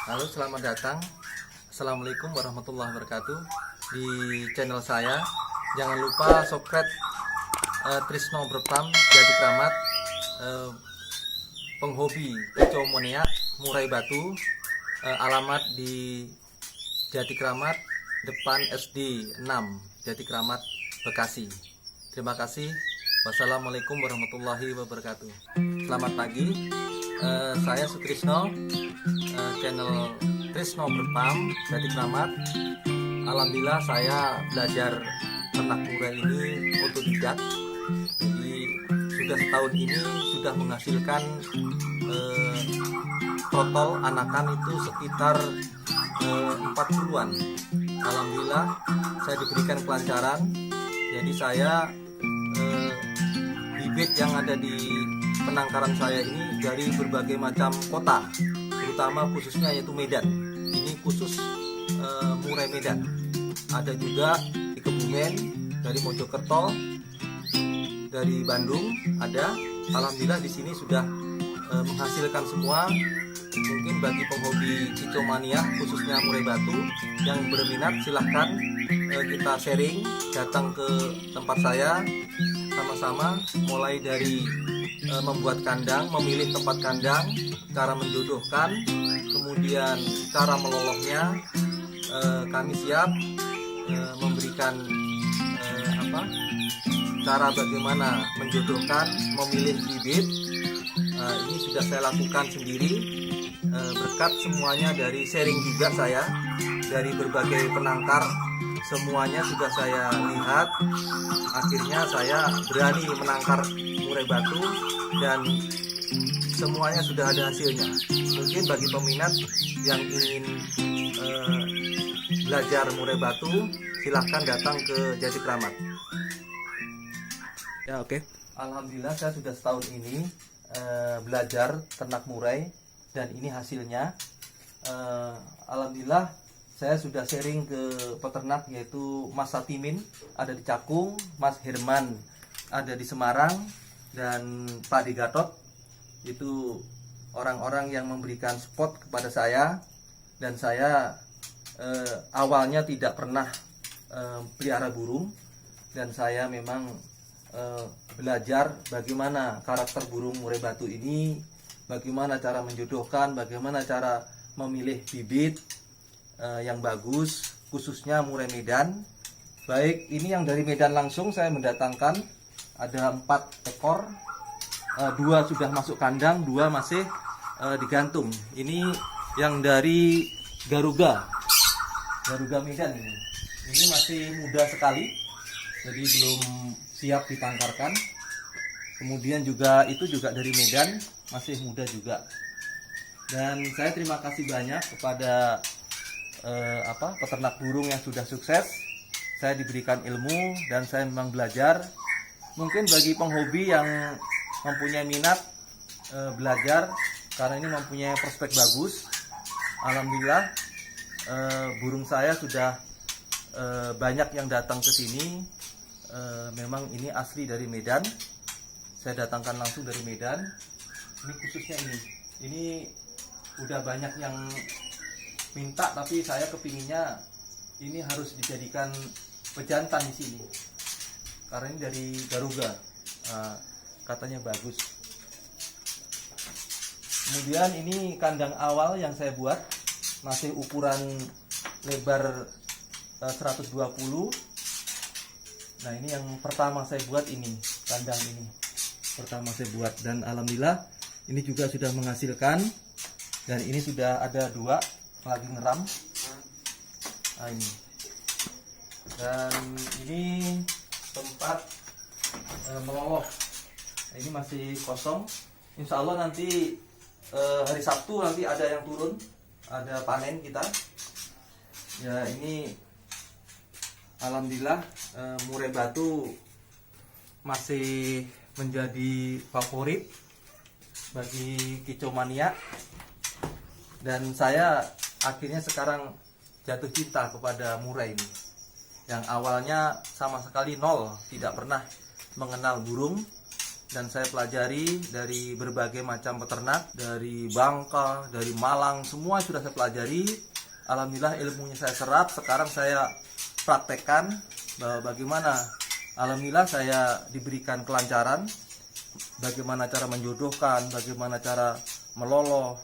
Halo, selamat datang. Assalamualaikum warahmatullahi wabarakatuh. Di channel saya, jangan lupa subscribe Trisno Berpam Jati Kramat, penghobi kicau moniak murai batu, alamat di Jati Kramat, depan SD 6 Jati Kramat, Bekasi. Terima kasih. Wassalamualaikum warahmatullahi wabarakatuh. Selamat pagi. Saya Sutrisno, channel Trisno Berpam Jati Kramat. Alhamdulillah saya belajar ternak murai ini otodidak. Jadi sudah setahun ini sudah menghasilkan total anakan itu sekitar 40-an. Alhamdulillah saya diberikan kelancaran. Jadi saya bibit yang ada di penangkaran saya ini dari berbagai macam kota, terutama khususnya yaitu Medan. Ini khusus murai Medan. Ada juga di Kebumen, dari Mojokerto, dari Bandung ada. Alhamdulillah di sini sudah menghasilkan semua. Mungkin bagi penghobi kicau mania khususnya murai batu yang berminat, silahkan kita sharing, datang ke tempat saya sama-sama, mulai dari membuat kandang, memilih tempat kandang, cara menjodohkan, kemudian cara meloloknya. Kami siap memberikan cara bagaimana menjodohkan, memilih bibit. Ini sudah saya lakukan sendiri, berkat semuanya dari sharing juga saya dari berbagai penangkar. Semuanya sudah saya lihat. Akhirnya saya berani menangkar murai batu dan semuanya sudah ada hasilnya. Mungkin bagi peminat yang ingin belajar murai batu, silahkan datang ke Jati Kramat. Ya, oke. Alhamdulillah saya sudah setahun ini belajar ternak murai dan ini hasilnya. Alhamdulillah saya sudah sharing ke peternak, yaitu Mas Satimin ada di Cakung, Mas Herman ada di Semarang, dan Pak Digatot. Itu orang-orang yang memberikan support kepada saya. Dan saya awalnya tidak pernah pelihara burung, dan saya memang belajar bagaimana karakter burung murai batu ini, bagaimana cara menjodohkan, bagaimana cara memilih bibit yang bagus, khususnya murai Medan. Baik ini yang dari Medan langsung saya mendatangkan, ada 4 ekor, 2 sudah masuk kandang, 2 masih digantung. Ini yang dari Garuga Medan ini masih muda sekali, jadi belum siap ditangkarkan. Kemudian juga itu juga dari Medan, masih muda juga. Dan saya terima kasih banyak kepada peternak burung yang sudah sukses. Saya diberikan ilmu dan saya memang belajar. Mungkin bagi penghobi yang mempunyai minat belajar, karena ini mempunyai prospek bagus. Alhamdulillah burung saya sudah banyak yang datang ke sini. Memang ini asli dari Medan. Saya datangkan langsung dari Medan. Ini khususnya ini udah banyak yang minta, tapi saya kepinginnya ini harus dijadikan pejantan di sini karena ini dari Garuga, katanya bagus. Kemudian ini kandang awal yang saya buat, masih ukuran lebar 120. Nah ini yang pertama saya buat, ini kandang ini pertama saya buat, dan alhamdulillah ini juga sudah menghasilkan. Dan ini sudah ada 2 lagi ngeram. Nah ini, dan ini tempat meloloh. Nah, ini masih kosong. Insya Allah nanti hari Sabtu nanti ada yang turun, ada panen kita. Ya ini alhamdulillah murai batu masih menjadi favorit bagi kicau mania. Dan saya akhirnya sekarang jatuh cinta kepada murai ini, yang awalnya sama sekali nol, tidak pernah mengenal burung. dan saya pelajari dari berbagai macam peternak, dari Bangka, dari Malang, semua sudah saya pelajari. Alhamdulillah ilmunya saya serap. Sekarang saya praktekkan bahwa bagaimana, alhamdulillah saya diberikan kelancaran, bagaimana cara menjodohkan, bagaimana cara meloloh,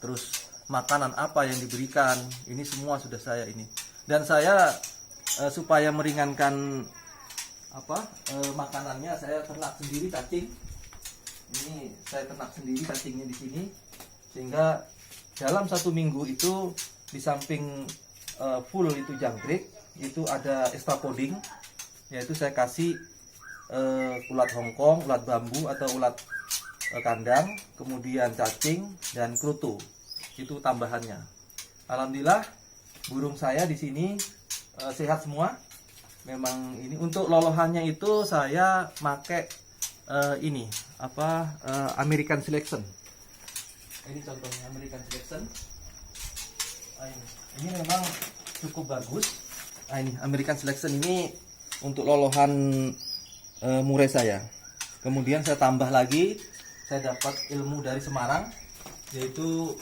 terus makanan apa yang diberikan, ini semua sudah saya ini. Dan saya supaya meringankan makanannya, saya ternak sendiri cacing. Ini saya ternak sendiri cacingnya di sini, sehingga dalam 1 minggu itu di samping full itu jangkrik, itu ada extra poding, yaitu saya kasih ulat Hongkong, ulat bambu atau ulat kandang, kemudian cacing dan kerutu. Itu tambahannya. Alhamdulillah burung saya di sini sehat semua. Memang ini untuk lolohannya itu saya pakai American Selection. Ini contohnya American Selection. Ini memang cukup bagus. Ini American Selection ini untuk lolohan murai saya. Kemudian saya tambah lagi, saya dapat ilmu dari Semarang, yaitu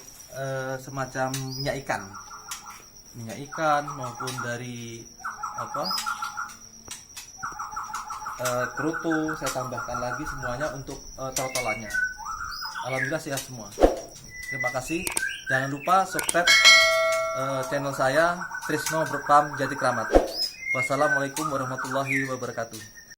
semacam minyak ikan maupun dari kerutu. Saya tambahkan lagi semuanya untuk totalannya. Alhamdulillah sehat semua. Terima kasih. Jangan lupa subscribe channel saya Trisno Berpam Jati Kramat. Wassalamualaikum warahmatullahi wabarakatuh.